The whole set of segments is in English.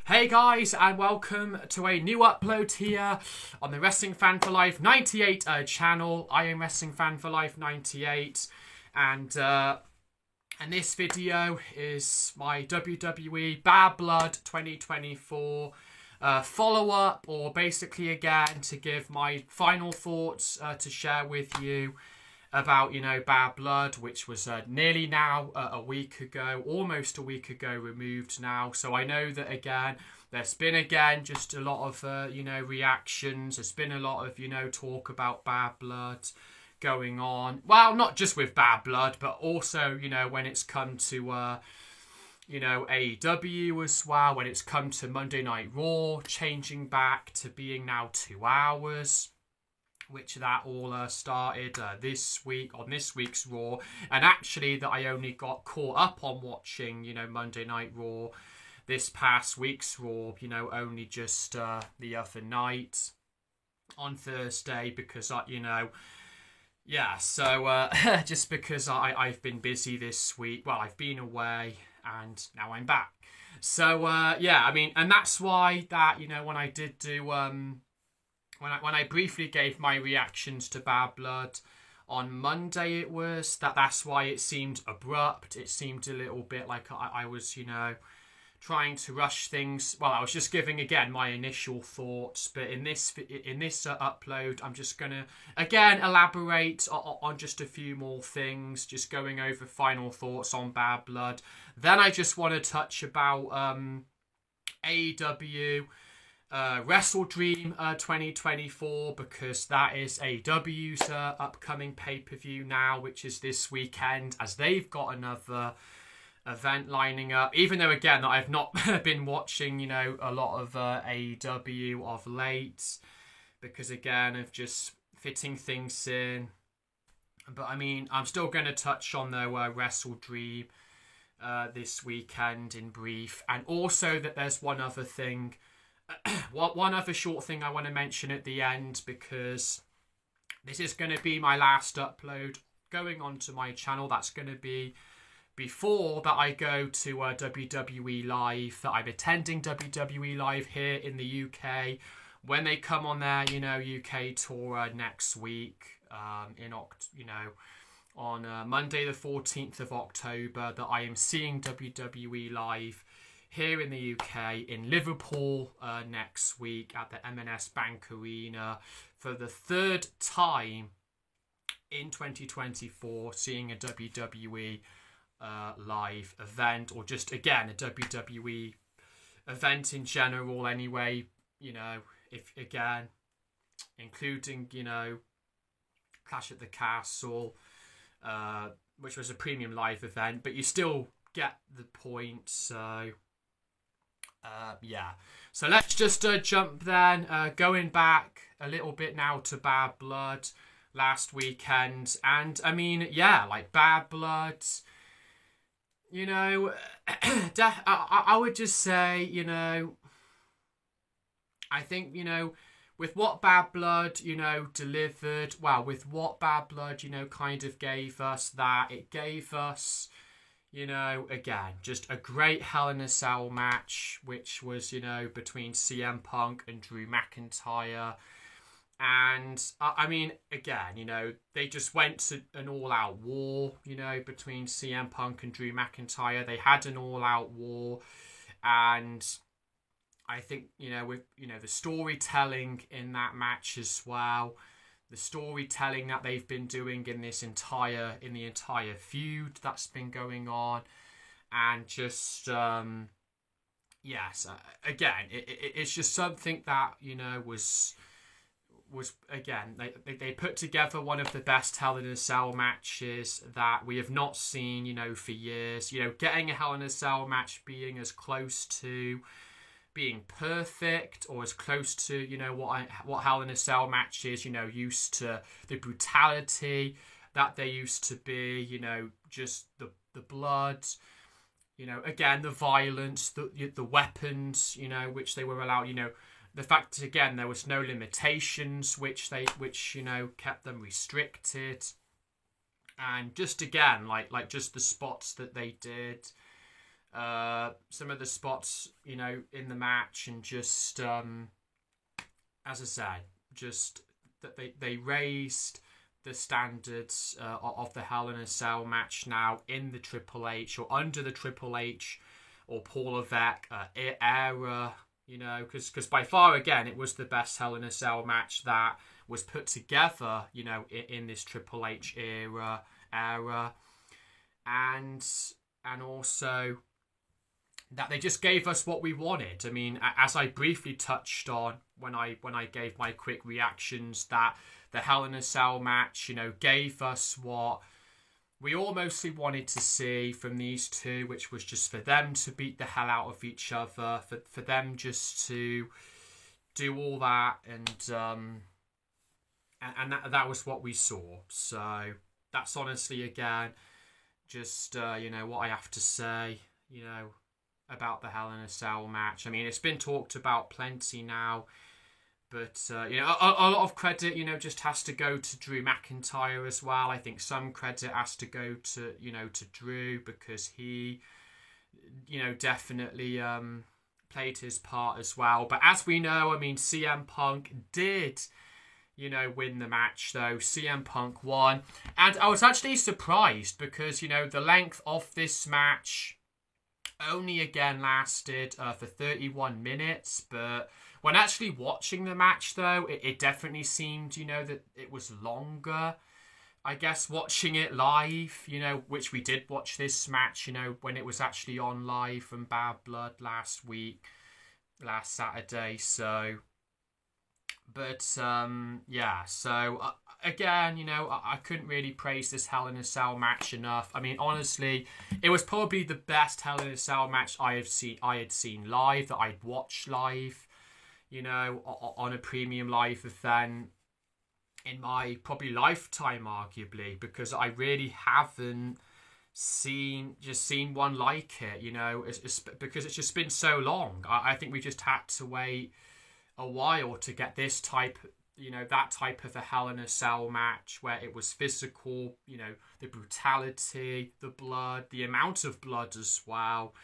Hey guys, and welcome to a new upload here on the Wrestling Fan for Life 98 channel. I am Wrestling Fan for Life 98, and this video is my WWE Bad Blood 2024 follow-up, or basically again to give my final thoughts to share with you about, Bad Blood, which was nearly now a week ago, almost a week ago removed now. So I know that, again, there's been, just a lot of, reactions. There's been a lot of, talk about Bad Blood going on. Well, not just with Bad Blood, but also, when it's come to, AEW as well, when it's come to Monday Night Raw, changing back to being now 2 hours, which that all started this week, on this week's Raw. And actually that I only got caught up on watching, Monday Night Raw this past week's Raw, only just the other night on Thursday, because, just because I've been busy this week. Well, I've been away and now I'm back. So, and that's why that, when I did do... When I briefly gave my reactions to Bad Blood on Monday, that's why it seemed abrupt. It seemed a little bit like I was, trying to rush things. Well, I was just giving again my initial thoughts, but in this upload, I'm just gonna again elaborate on just a few more things, just going over final thoughts on Bad Blood. Then I just want to touch about AEW. Wrestle Dream 2024, because that is AEW's upcoming pay-per-view now, which is this weekend, as they've got another event lining up. Even though, again, I've not been watching, a lot of AEW of late, because, again, of just fitting things in. But, I'm still going to touch on the Wrestle Dream this weekend in brief. And also that there's one other thing, one other short thing I want to mention at the end, because this is going to be my last upload going onto my channel. That's going to be before that I go to WWE Live, that I'm attending WWE Live here in the UK when they come on their, UK tour next week, on Monday the 14th of October, that I am seeing WWE Live here in the UK, in Liverpool next week at the M&S Bank Arena for the third time in 2024, seeing a WWE live event, or just, again, a WWE event in general anyway, if, again, including, Clash at the Castle, which was a premium live event, but you still get the point, so... So let's just jump then, going back a little bit now to Bad Blood last weekend. And Bad Blood, I would just say, I think, with what Bad Blood, delivered, with what Bad Blood, kind of gave us, that it gave us, again, just a great Hell in a Cell match, which was, between CM Punk and Drew McIntyre. And, again, they just went to an all-out war, between CM Punk and Drew McIntyre. They had an all-out war. And I think, with, the storytelling in that match as well, the storytelling that they've been doing in the entire feud that's been going on, and just again, it's just something that was again, they put together one of the best Hell in a Cell matches that we have not seen for years. Getting a Hell in a Cell match being as close to being perfect, or as close to what Hell in a Cell matches used to, the brutality that they used to be, just the blood, again, the violence, the weapons, which they were allowed, the fact that, again, there was no limitations which kept them restricted, and just, again, like just the spots that they did, some of the spots, you know, in the match, and just as I said, just that they raised the standards of the Hell in a Cell match now in the Triple H, or under the Triple H or Paul Levesque era, you know, because by far, again, it was the best Hell in a Cell match that was put together, you know, in this Triple H era, and also that they just gave us what we wanted. I mean, as I briefly touched on when I gave my quick reactions, that the Hell in a Cell match, you know, gave us what we all mostly wanted to see from these two, which was just for them to beat the hell out of each other, for them just to do all that, and that was what we saw. So that's honestly, again, just you know, what I have to say, you know, about the Hell in a Cell match. I mean, it's been talked about plenty now, but you know, a lot of credit, you know, just has to go to Drew McIntyre as well. I think some credit has to go to, you know, to Drew, because he, you know, definitely played his part as well. But as we know, I mean, CM Punk did, you know, win the match, though. CM Punk won, and I was actually surprised, because, you know, the length of this match only again lasted for 31 minutes, but when actually watching the match, though, it definitely seemed, you know, that it was longer. I guess watching it live, you know, which we did watch this match, you know, when it was actually on live from Bad Blood last Saturday. So, but yeah, so again, you know, I couldn't really praise this Hell in a Cell match enough. I mean, honestly, it was probably the best Hell in a Cell match I had seen live, that I'd watched live, you know, on a premium live event in my probably lifetime, arguably, because I really haven't seen one like it, you know, it's because it's just been so long. I think we just had to wait a while to get this type, you know, that type of a Hell in a Cell match, where it was physical, you know, the brutality, the blood, the amount of blood as well,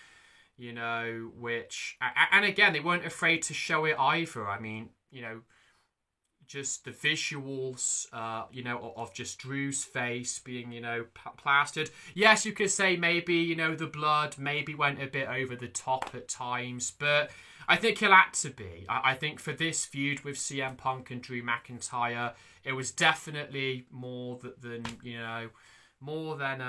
you know, which, and again, they weren't afraid to show it either. I mean, you know, just the visuals, you know, of just Drew's face being, you know, plastered. Yes, you could say maybe, you know, the blood maybe went a bit over the top at times, but I think it had to be. I think for this feud with CM Punk and Drew McIntyre, it was definitely more than, you know, more than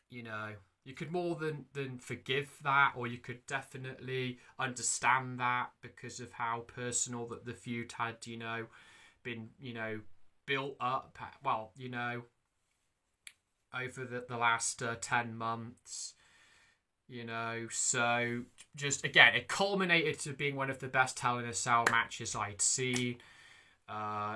you know, you could more than forgive that, or you could definitely understand that, because of how personal that the feud had, you know, been, you know, built up, well, you know, over the last 10 months, you know. So just, again, it culminated to being one of the best Hell in a Cell matches I'd seen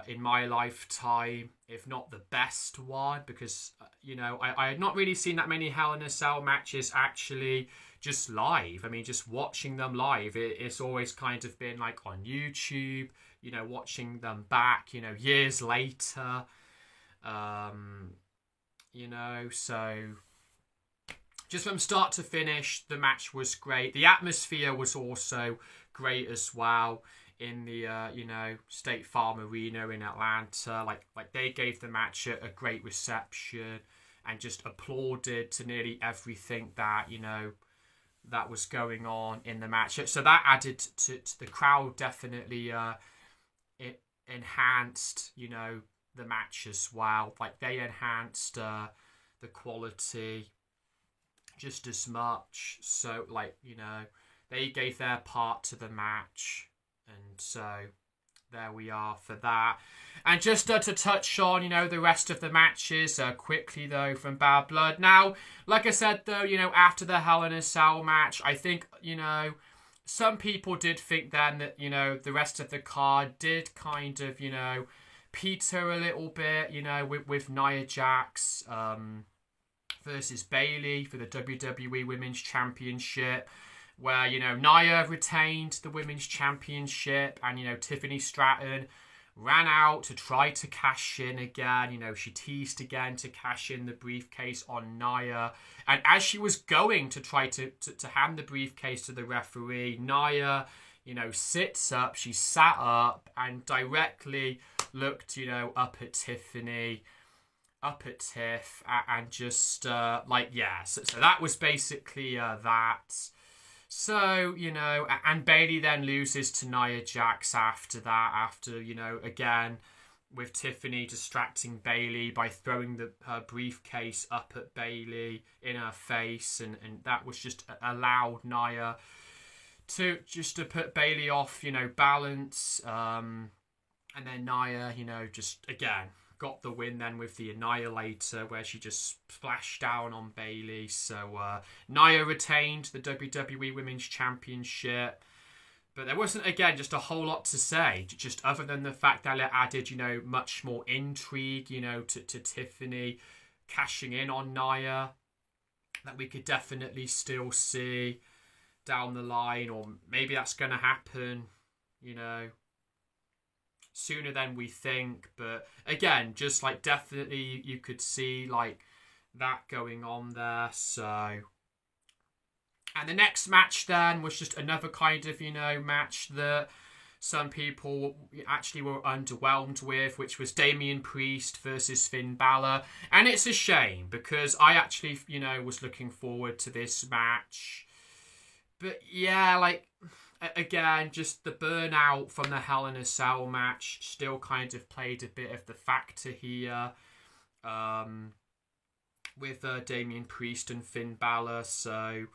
in my lifetime, if not the best one, because, you know, I had not really seen that many Hell in a Cell matches actually just live. I mean, just watching them live, it's always kind of been like on YouTube, you know, watching them back, you know, years later, you know. So just from start to finish, the match was great. The atmosphere was also great as well in the you know, State Farm Arena in Atlanta. Like they gave the match a great reception, and just applauded to nearly everything that, you know, that was going on in the match. So that added to the crowd, definitely it enhanced, you know, the match as well. Like they enhanced the quality just as much. So, like, you know, they gave their part to the match. And so there we are for that. And just to touch on, you know, the rest of the matches quickly, though, from Bad Blood. Now, like I said, though, you know, after the Hell in a Cell match, I think, you know, some people did think then that, you know, the rest of the card did kind of, you know, peter a little bit, you know, with Nia Jax versus Bayley for the WWE Women's Championship, where, you know, Nia retained the Women's Championship, and, you know, Tiffany Stratton ran out to try to cash in again. You know, she teased again to cash in the briefcase on Nia. And as she was going to try to hand the briefcase to the referee, Nia, you know, sits up, she sat up and directly looked, you know, up at Tiffany, up at Tiff, and just, like, yeah. So that was basically that. So, you know, and Bayley then loses to Nia Jax after that, after, you know, again, with Tiffany distracting Bayley by throwing her briefcase up at Bayley in her face, and that was just allowed Nia to put Bayley off, you know, balance, and then Nia, you know, just, again, got the win then with the Annihilator, where she just splashed down on Bayley. So Nia retained the WWE Women's Championship. But there wasn't, again, just a whole lot to say, just other than the fact that it added, you know, much more intrigue, you know, to Tiffany cashing in on Nia, that we could definitely still see down the line, or maybe that's going to happen, you know, sooner than we think. But again, just like definitely you could see like that going on there. So, and the next match then was just another kind of, you know, match that some people actually were underwhelmed with, which was Damian Priest versus Finn Balor. And it's a shame because I actually, you know, was looking forward to this match. But yeah, like, again, just the burnout from the Hell in a Cell match still kind of played a bit of the factor here, with Damian Priest and Finn Balor. So,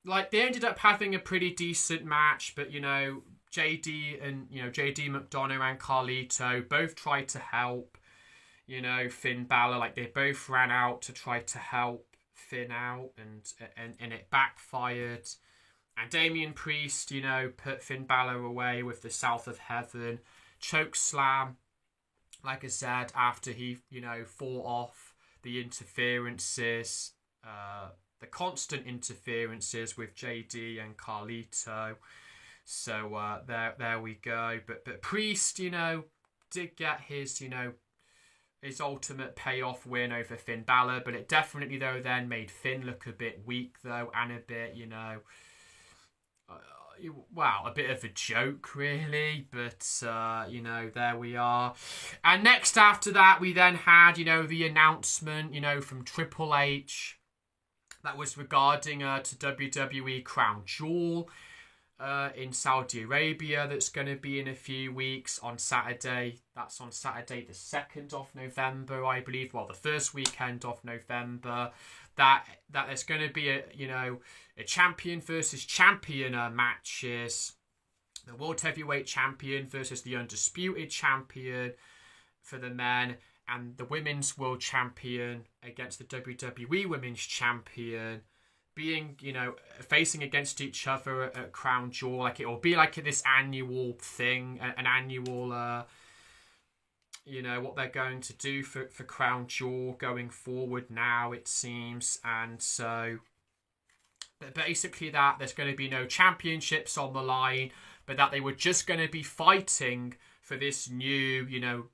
like, they ended up having a pretty decent match, but, you know, JD McDonough and Carlito both tried to help, you know, Finn Balor. Like, they both ran out to try to help Finn out, and it backfired. And Damian Priest, you know, put Finn Balor away with the South of Heaven choke slam. Like I said, after he, you know, fought off the interferences, the constant interferences with JD and Carlito. So there we go. But Priest, you know, did get his, you know, his ultimate payoff win over Finn Balor. But it definitely, though, then made Finn look a bit weak, though, and a bit, you know, wow, a bit of a joke, really. But, you know, there we are. And next after that, we then had, you know, the announcement, you know, from Triple H that was regarding to WWE Crown Jewel in Saudi Arabia that's going to be in a few weeks on Saturday. That's on Saturday the 2nd of November, I believe. Well, the first weekend of November. That there's going to be a, you know, a champion versus champion matches. The World Heavyweight Champion versus the Undisputed Champion for the men, and the Women's World Champion against the WWE Women's Champion, being, you know, facing against each other at Crown Jewel. Like, it will be like this annual thing, an annual, you know, what they're going to do for Crown Jewel going forward now, it seems. And so, but basically that there's going to be no championships on the line, but that they were just going to be fighting for this new, you know,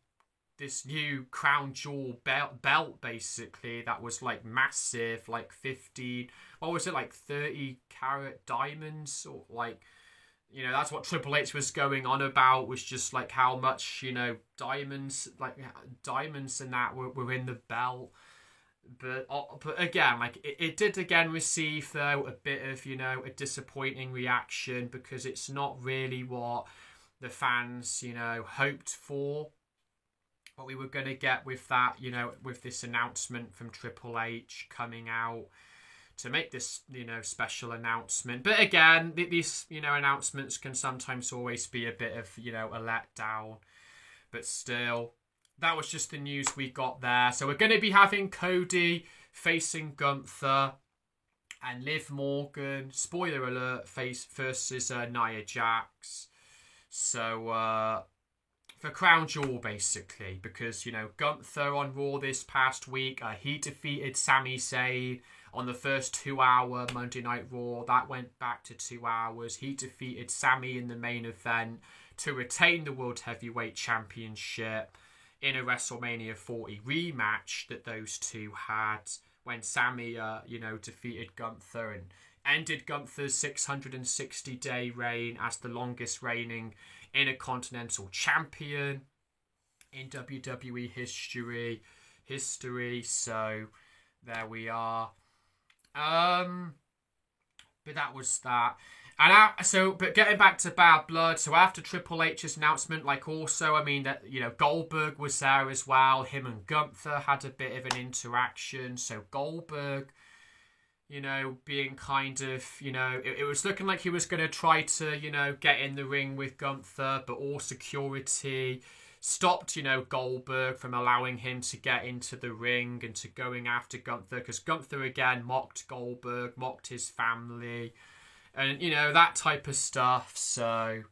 this new Crown Jewel belt, basically, that was like massive, like 15, what was it, like 30 carat diamonds, or like, you know, that's what Triple H was going on about, was just like how much, you know, diamonds and that were in the belt. But again, like, it did again receive, though, a bit of, you know, a disappointing reaction, because it's not really what the fans, you know, hoped for, what we were going to get with that, you know, with this announcement from Triple H coming out to make this, you know, special announcement. But again, these, you know, announcements can sometimes always be a bit of, you know, a letdown. But still, that was just the news we got there. So we're going to be having Cody facing Gunther, and Liv Morgan, spoiler alert, versus Nia Jax. So, for Crown Jewel, basically, because, you know, Gunther on Raw this past week, he defeated Sami Zayn on the first 2-hour Monday Night Raw. That went back to 2 hours. He defeated Sami in the main event to retain the World Heavyweight Championship in a WrestleMania 40 rematch that those two had when Sami, defeated Gunther and ended Gunther's 660-day reign as the longest reigning Intercontinental Champion in WWE history. So there we are. But that was that. But getting back to Bad Blood, so after Triple H's announcement, Goldberg was there as well. Him and Gunther had a bit of an interaction. So Goldberg, being kind of, it was looking like he was going to try to, get in the ring with Gunther, but all security stopped, Goldberg from allowing him to get into the ring and to going after Gunther, because Gunther again mocked Goldberg, mocked his family, and that type of stuff. So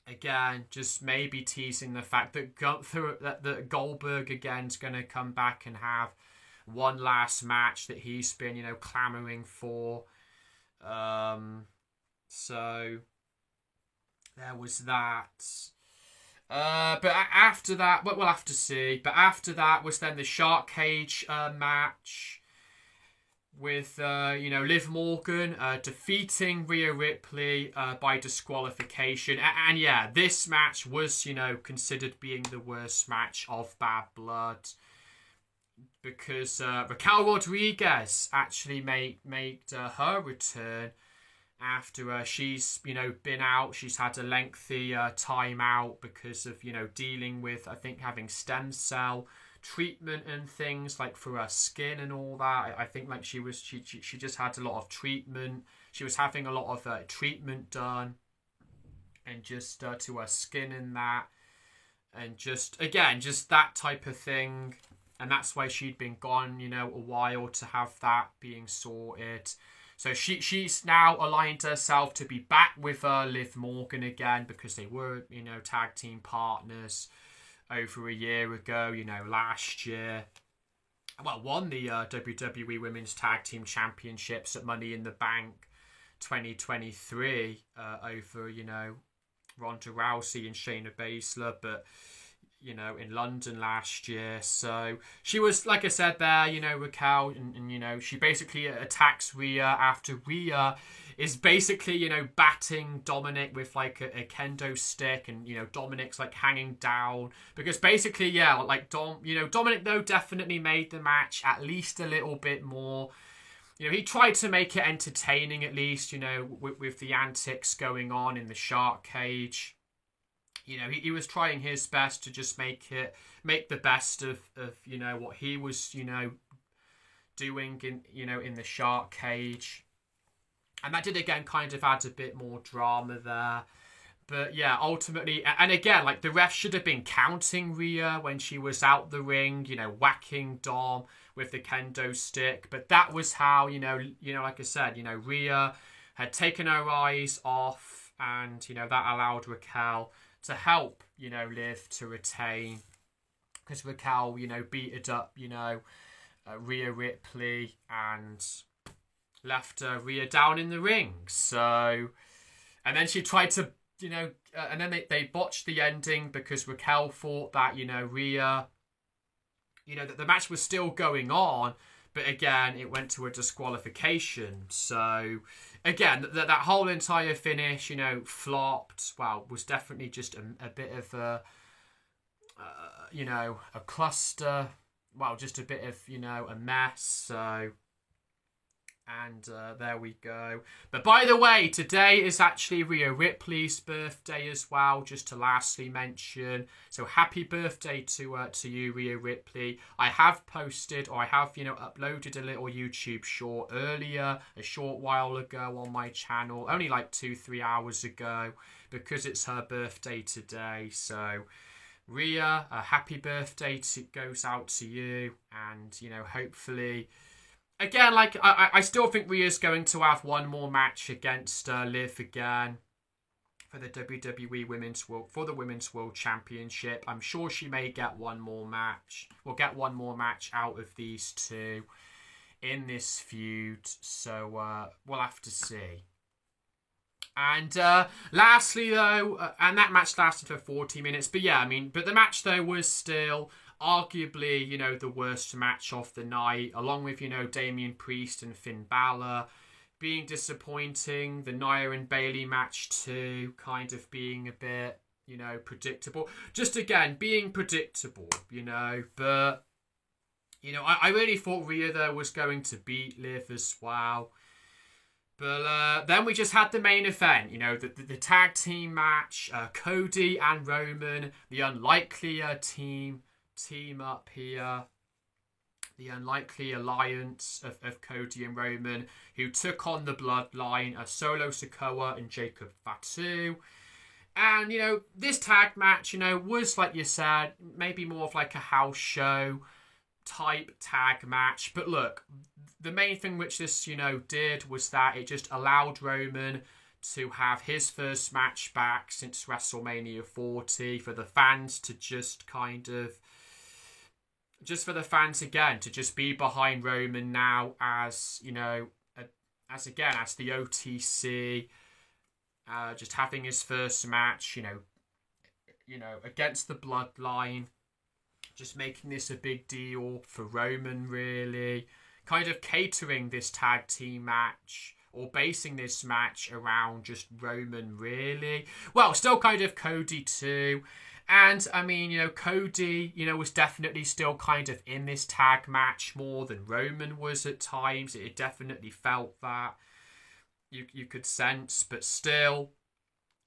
again, just maybe teasing the fact that that Goldberg again's going to come back and have one last match that he's been clamoring for. So there was that. But after that, we'll have to see. But after that was then the Shark Cage match with, Liv Morgan defeating Rhea Ripley by disqualification. And yeah, this match was, considered being the worst match of Bad Blood, because Raquel Rodriguez actually made her return after she's been out. She's had a lengthy time out because of dealing with, I think, having stem cell treatment and things like for her skin and all that. I think like she just had a lot of treatment. She was having a lot of treatment done, and just to her skin and that, and just that type of thing. And that's why she'd been gone a while, to have that being sorted. So she's now aligned herself to be back with Liv Morgan again, because they were, tag team partners over a year ago, last year. Well, won the WWE Women's Tag Team Championships at Money in the Bank 2023 over, Ronda Rousey and Shayna Baszler, but in London last year. So she was, like I said there, Raquel, and she basically attacks Rhea after Rhea is basically, batting Dominic with like a kendo stick, and, Dominic's like hanging down, because basically, Dominic though definitely made the match at least a little bit more. He tried to make it entertaining at least, with the antics going on in the Shark Cage. He was trying his best to just make the best of what he was, doing in the Shark Cage. And that did again kind of add a bit more drama there. But yeah, ultimately, and again, like the ref should have been counting Rhea when she was out the ring, whacking Dom with the kendo stick. But that was how, like I said, Rhea had taken her eyes off, and, that allowed Raquel to help, Liv to retain, because Raquel, beated up, Rhea Ripley and left Rhea down in the ring. So, and then she tried to, and then they botched the ending, because Raquel thought that, Rhea, that the match was still going on, but again, it went to a disqualification. So, again, that whole entire finish, flopped. Well, was definitely just a bit of a cluster. Well, just a bit of, a mess. So, and there we go. But by the way, today is actually Rhea Ripley's birthday as well, just to lastly mention. So happy birthday to you, Rhea Ripley. I have posted, or I have, uploaded a little YouTube short earlier, a short while ago on my channel, only like 2-3 hours ago, because it's her birthday today. So Rhea, a happy birthday goes out to you, and, hopefully, again, like, I still think Rhea's going to have one more match against Liv again for the WWE Women's World Championship. I'm sure she may get one more match. We'll get one more match out of these two in this feud. So we'll have to see. And lastly, though, and that match lasted for 40 minutes. But yeah, I mean, but the match, though, was still arguably, you know, the worst match of the night, along with, you know, Damian Priest and Finn Balor being disappointing. The Nia and Bayley match, too, kind of being a bit, you know, predictable. Just, again, being predictable, you know. But, you know, I really thought Rhea, though, was going to beat Liv as well. But then we just had the main event, you know, the tag team match, Cody and Roman, the unlikelier team up here, the unlikely alliance of Cody and Roman, who took on the Bloodline, Solo Sikoa and Jacob Fatu. And, you know, this tag match, you know, was, like you said, maybe more of like a house show type tag match. But look, the main thing which this, you know, did was that it just allowed Roman to have his first match back since WrestleMania 40, for the fans to just kind of, just for the fans again to just be behind Roman now as, you know, as the OTC, just having his first match, you know, against the Bloodline. Just making this a big deal for Roman, really. Kind of catering this tag team match, or basing this match around just Roman, really. Well, still kind of Cody too. And, I mean, you know, Cody, you know, was definitely still kind of in this tag match more than Roman was at times. It definitely felt that. You could sense, but still.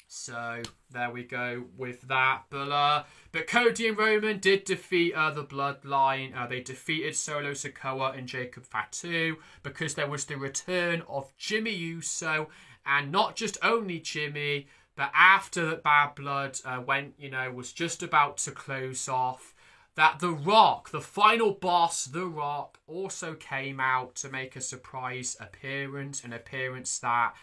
So there we go with that. But Cody and Roman did defeat the Bloodline. They defeated Solo Sikoa and Jacob Fatu because there was the return of Jimmy Uso, and not just only Jimmy, but after Bad Blood was just about to close off, that The Rock, the final boss, The Rock, also came out to make a surprise appearance, an appearance that,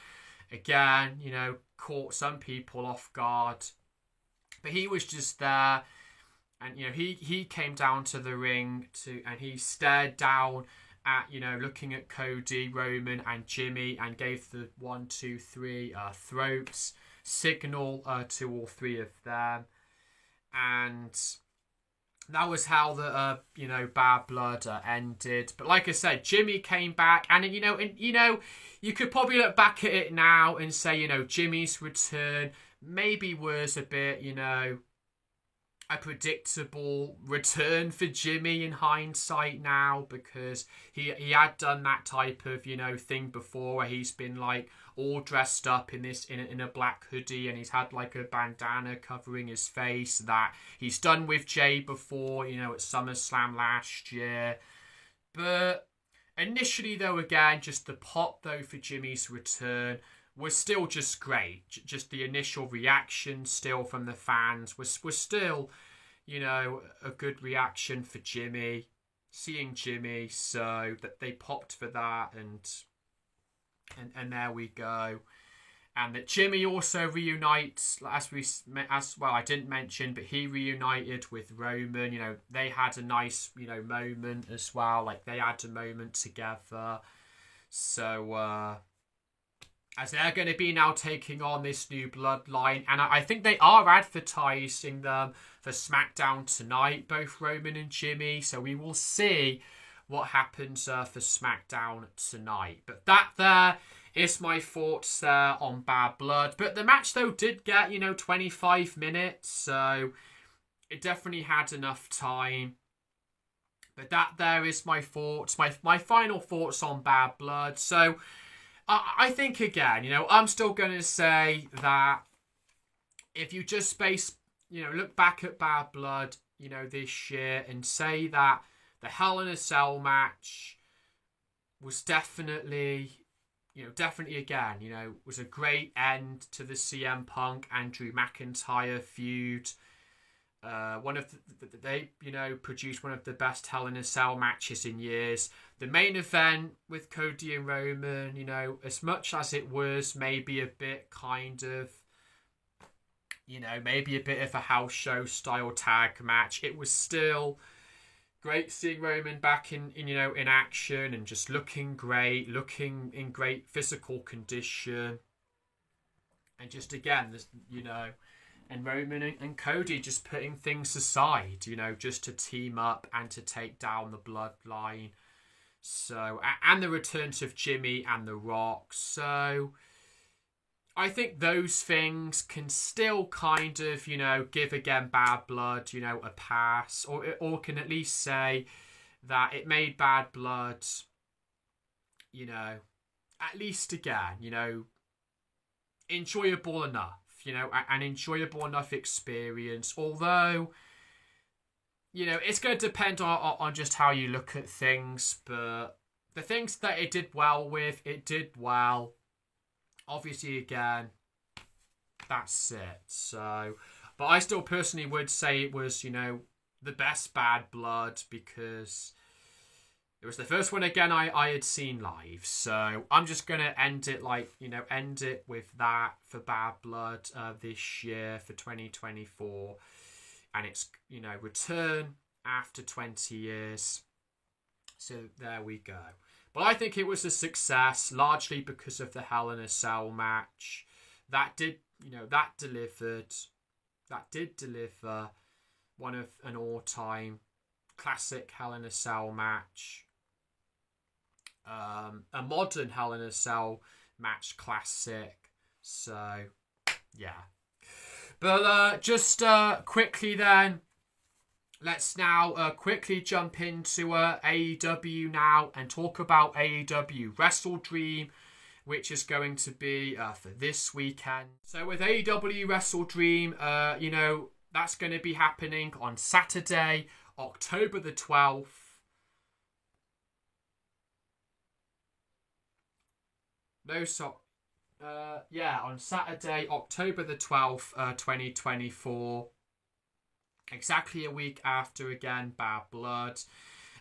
again, you know, caught some people off guard. But he was just there, and, you know, he came down to the ring and he stared down at, you know, looking at Cody, Roman and Jimmy, and gave the 1, 2, 3 throats signal to all three of them. And that was how the Bad Blood ended. But like I said, Jimmy came back, and you could probably look back at it now and say, you know, Jimmy's return maybe was a bit, you know, a predictable return for Jimmy in hindsight now, because he had done that type of, you know, thing before, where he's been like all dressed up in a black hoodie, and he's had like a bandana covering his face that he's done with Jay before, you know, at SummerSlam last year. But initially, though, again, just the pop though for Jimmy's return was still just great. Just the initial reaction still from the fans was still, you know, a good reaction for Jimmy, seeing Jimmy, so that they popped for that, and there we go. And that Jimmy also reunites, as well, I didn't mention, but he reunited with Roman. You know, they had a nice, you know, moment as well. Like, they had a moment together. So, as they're going to be now taking on this new Bloodline, and I think they are advertising them for SmackDown tonight, both Roman and Jimmy. So we will see what happens for SmackDown tonight. But that there is my thoughts there on Bad Blood. But the match, though, did get, you know, 25 minutes, so it definitely had enough time. But that there is my thoughts, my final thoughts on Bad Blood. So I think, again, you know, I'm still going to say that if you just look back at Bad Blood, you know, this year, and say that the Hell in a Cell match was definitely again, you know, was a great end to the CM Punk Andrew McIntyre feud. They produced one of the best Hell in a Cell matches in years. The main event with Cody and Roman, you know, as much as it was maybe a bit kind of, you know, maybe a bit of a house show style tag match, it was still, great seeing Roman back in in action and just looking great, looking in great physical condition, and just again, and Roman and Cody just putting things aside, just to team up and to take down the Bloodline. So, and the returns of Jimmy and The Rock. So, I think those things can still kind of, give again Bad Blood, a pass, or can at least say that it made Bad Blood, at least again, enjoyable enough, an enjoyable enough experience. Although, it's going to depend on just how you look at things, but the things that it did well with, it did well. Obviously, again, that's it. So, but I still personally would say it was, the best Bad Blood because it was the first one again I had seen live. So I'm just going to end it end it with that for Bad Blood this year for 2024. And it's, return after 20 years. So there we go. But I think it was a success, largely because of the Hell in a Cell match. That did deliver one of an all-time classic Hell in a Cell match. A modern Hell in a Cell match classic. So, yeah. But just quickly then, let's now quickly jump into AEW now and talk about AEW Wrestle Dream, which is going to be for this weekend. So with AEW Wrestle Dream, that's going to be happening on Saturday, October the 12th. On Saturday, October the 12th, 2024. Exactly a week after, again, Bad Blood.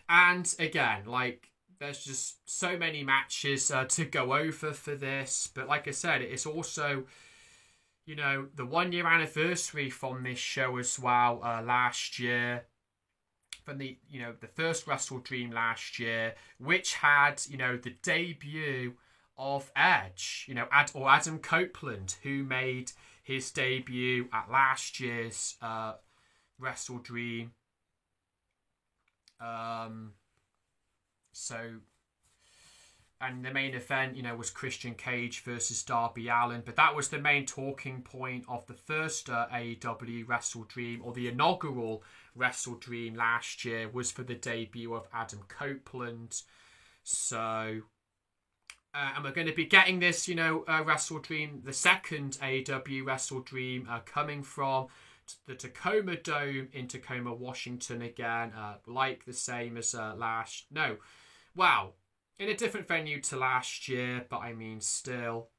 And, again, there's just so many matches to go over for this. But, like I said, it's also, the 1 year anniversary from this show as well, last year. From the first Wrestle Dream last year, which had, the debut of Edge, or Adam Copeland, who made his debut at last year's Wrestle Dream. And the main event, was Christian Cage versus Darby Allin, but that was the main talking point of the first AEW Wrestle Dream, or the inaugural Wrestle Dream last year, was for the debut of Adam Copeland. So, and we're going to be getting this, Wrestle Dream, the second AEW Wrestle Dream, coming from the Tacoma Dome in Tacoma, Washington again, the same as in a different venue to last year, but I mean still.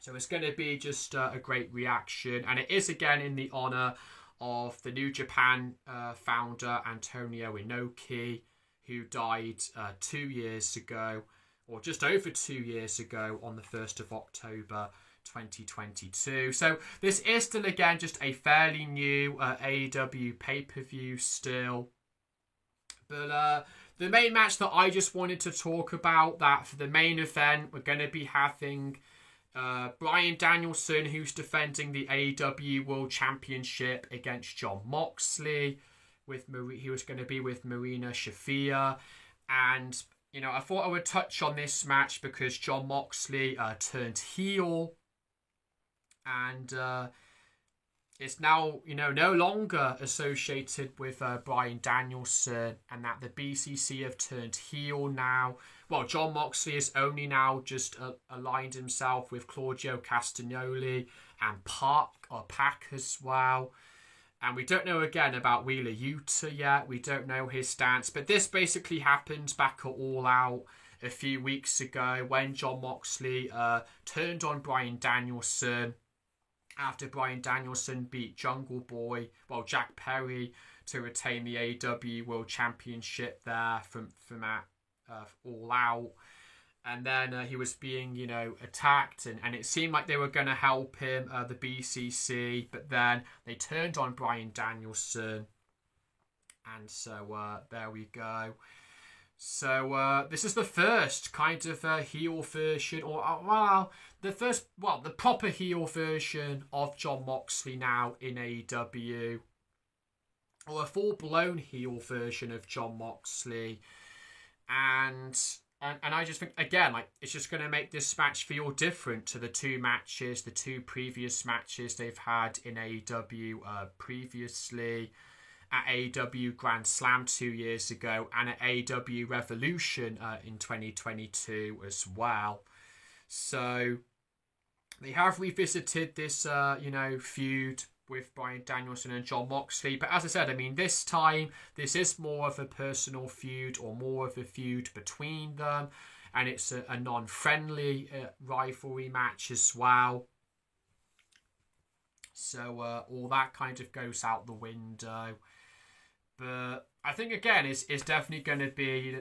So it's going to be just a great reaction, and it is again in the honor of the New Japan founder Antonio Inoki, who died 2 years ago, or just over 2 years ago, on the 1st of October 2022. So this is still again just a fairly new AEW pay-per-view still. But the main match that I just wanted to talk about, that for the main event, we're going to be having Bryan Danielson, who's defending the AEW World Championship, against Jon Moxley. He was going to be with Marina Shafir. And, I thought I would touch on this match because Jon Moxley turned heel. And it's now, no longer associated with Bryan Danielson, and that the BCC have turned heel now. Well, Jon Moxley has only now just aligned himself with Claudio Castagnoli and Pac as well. And we don't know again about Wheeler Yuta yet. We don't know his stance. But this basically happened back at All Out a few weeks ago when Jon Moxley turned on Bryan Danielson after Bryan Danielson beat Jack Perry, to retain the AEW World Championship there from All Out. And then he was being, attacked, and it seemed like they were going to help him, the BCC, but then they turned on Bryan Danielson. And so there we go. So this is the first kind of heel version, or the proper heel version of Jon Moxley now in AEW, or a full-blown heel version of Jon Moxley, and I just think, again, like, it's just going to make this match feel different to the two previous matches they've had in AEW previously. At AEW Grand Slam 2 years ago, and at AEW Revolution in 2022 as well. So they have revisited this, feud with Bryan Danielson and Jon Moxley. But as I said, I mean, this time, this is more of a personal feud, or more of a feud between them. And it's a non-friendly rivalry match as well. So all that kind of goes out the window. But I think, again, it's definitely going to be,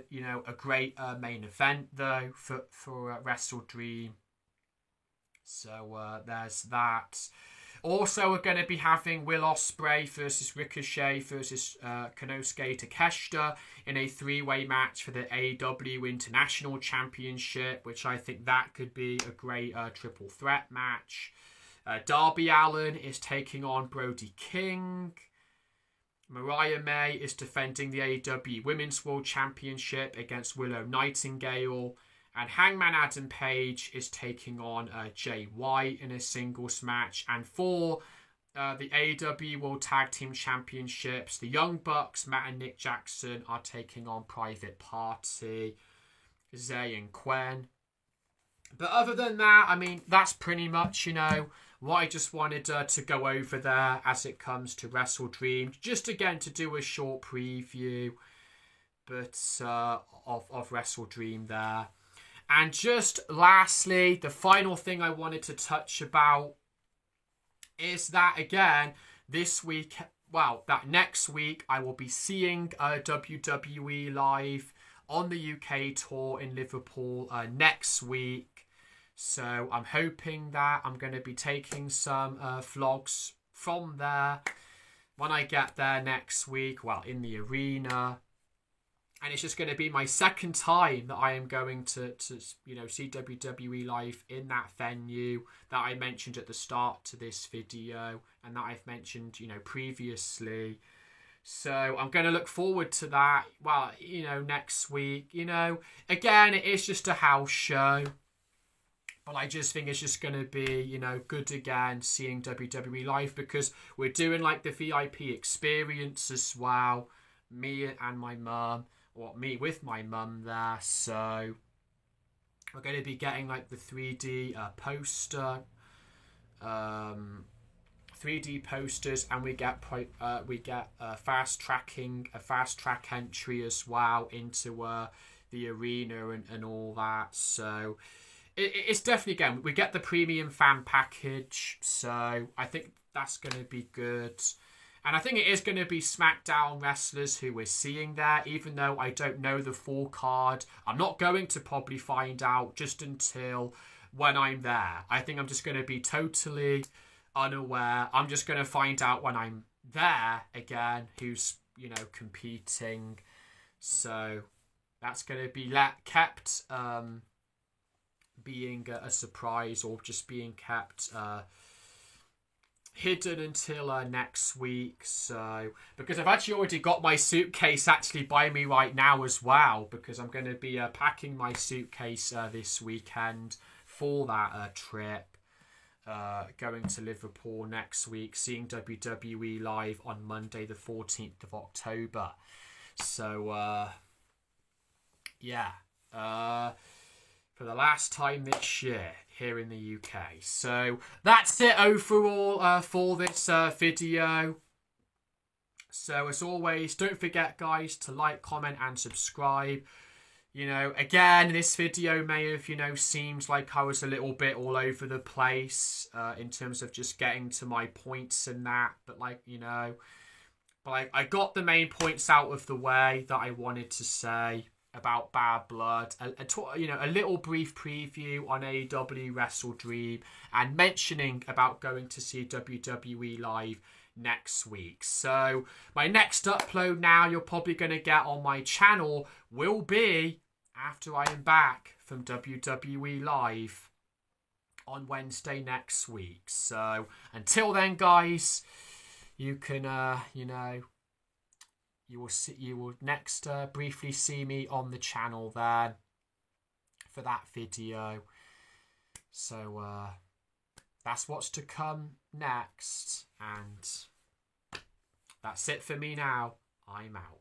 a great main event, though, for Wrestle Dream. So there's that. Also, we're going to be having Will Ospreay versus Ricochet versus Konosuke Takeshita in a three-way match for the AEW International Championship, which I think that could be a great triple threat match. Darby Allin is taking on Brody King. Mariah May is defending the AEW Women's World Championship against Willow Nightingale. And Hangman Adam Page is taking on Jay White in a singles match. And for the AEW World Tag Team Championships, the Young Bucks, Matt and Nick Jackson, are taking on Private Party, Zay and Quen. But other than that, I mean, that's pretty much, what I just wanted to go over there as it comes to Wrestle Dream. Just again to do a short preview of Wrestle Dream there. And just lastly, the final thing I wanted to touch about is that, again, next week I will be seeing WWE live on the UK tour in Liverpool next week. So I'm hoping that I'm going to be taking some vlogs from there when I get there next week, in the arena. And it's just going to be my second time that I am going to see WWE live in that venue that I mentioned at the start to this video, and that I've mentioned, previously. So I'm going to look forward to that, next week. Again, it is just a house show. But I just think it's just going to be, good again seeing WWE live, because we're doing like the VIP experience as well. Me and my mum, or me with my mum there. So we're going to be getting like the 3D poster, 3D posters, and we get a fast track entry as well into the arena and all that. So it's definitely, again, we get the premium fan package, so I think that's going to be good. And I think it is going to be SmackDown wrestlers who we're seeing there, even though I don't know the full card. I'm not going to probably find out just until when I'm there. I think I'm just going to be totally unaware. I'm just going to find out when I'm there again who's, competing. So that's going to be kept being a surprise, or just being kept hidden until next week. So, because I've actually already got my suitcase actually by me right now as well, because I'm going to be packing my suitcase this weekend for that trip, going to Liverpool next week, seeing WWE live on Monday the 14th of October. So for the last time this year here in the UK. So that's it overall for this video. So as always, don't forget, guys, to like, comment and subscribe. Again, this video may have, seems like I was a little bit all over the place in terms of just getting to my points and that. But I got the main points out of the way that I wanted to say about Bad Blood, a little brief preview on AEW Wrestle Dream, and mentioning about going to see WWE live next week. So my next upload now you're probably going to get on my channel will be after I am back from WWE Live on Wednesday next week. So until then, guys, you can you will next briefly see me on the channel there for that video. So that's what's to come next, and that's it for me now. I'm out.